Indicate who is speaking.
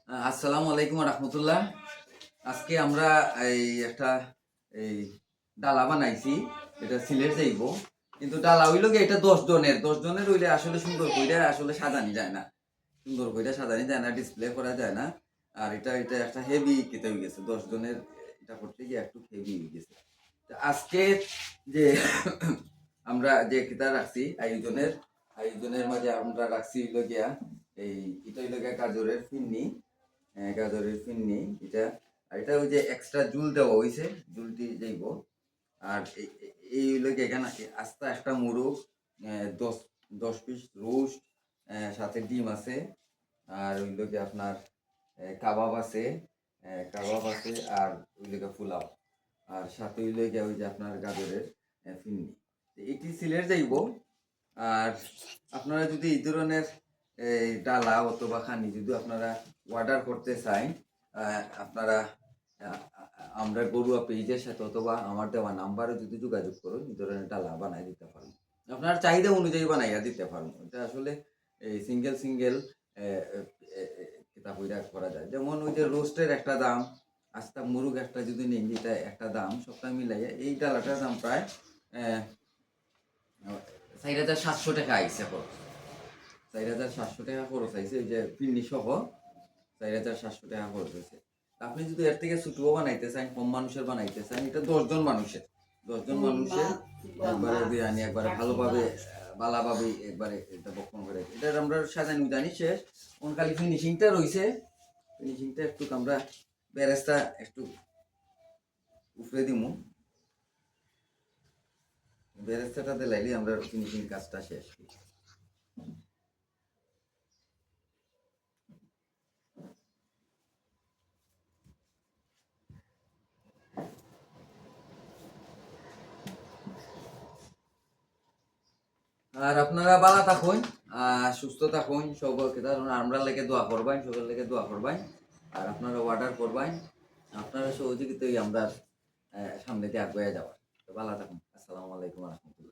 Speaker 1: আসসালামু আলাইকুম রহমতুল্লাহ। আজকে আমরা এই একটা এই ডালা বানাইছি। এটা সিলেট যাইব, কিন্তু ডালা হইল কি এটা 10 জনের হইলে আসলে সুন্দর কইরা আসলে সাজানি যায় না, সুন্দর কইরা সাজানি যায় না, ডিসপ্লে করা যায় না। আর এটা এটা একটা হেভি কেটে হয়ে গেছে, 10 জনের এটা করতে গিয়ে একটু হেভি হয়ে গেছে। আজকে যে আমরা যে কিতা রাখছি আয়োজনের আয়োজনের মাঝে আমরা রাখছি হইল গিয়া এই এটা হইল গিয়া গাজরের ফিন্নি, গাজরের ফিন্নি এটা। আর এটা ওই যে এক্সট্রা জুল দেওয়া হয়েছে, জুলটি যাইব। আর এই হইল গিয়া এখানে আস্তা একটা মুরগ, 10 পিস রোস্ট, সাথে ডিম আছে। আর হইল গিয়া আপনার কাবাব আছে, আর হইল গিয়া পোলাও। আর সাথে হইলে গিয়া ওই যে আপনার গাজরের ফিন্নি। এটি সিলেট যাইব। আর আপনারা যদি এই ধরনের এই ডালা অথবা খানি যদি আপনারা অর্ডার করতে চান, আপনারা আমরা গরুয়া পেজের সাথে অথবা আমার দেওয়া নাম্বারে যদি যোগাযোগ করুন, এই ধরনের ডালা বানাই দিতে পারেন। আপনার চাহিদা অনুযায়ী বানাইয়া দিতে পারেন। এটা আসলে এই সিঙ্গেল সিঙ্গেল কিতাব করা যায়। যেমন ওই যে রোস্টের একটা দাম, আস্তা মুরগ একটা যদি নেন, যেটা একটা দাম সবটা মিলাইয়া এই ডালাটার দাম প্রায় 4,700 টাকা আইসে খরচ। 4,700 টাকা খরচ আইসে, এই যে পিন্নি সহ 4,700 টাকা খরচ হয়েছে। আপনি যদি এর থেকে ছোটও বানাইতে চান, কম মানুষের বানাইতে চান, এটা 10 জন মানুষের একবারে বিরিয়ানি একবারে ভালোভাবে বালাভাবে একবারে এটা বক্ষণ করে এটা আমরা সাজানি জানি শেষ। খালি ফিনিশিংটা রয়েছে, ফিনিশিংটা একটু আমরা বেরেস্তা একটু উপরে দিমু, বেরেস্তাটা দিলাইলে আমরা ফিনিশিং কাজটা শেষ। আর আপনারা ভালো থাকুন, সুস্থ থাকুন, সকলকে আমরা লেগে দোয়া করবেন, সকল লেগে দোয়া করবেন। আর আপনারা অর্ডার করবেন, আপনারা সহযোগিতাই আমরা সামনে দিয়ে আগুয়ে যাওয়ার। ভালো থাকুন। আসসালামু আলাইকুম রহমতুল্লাহ।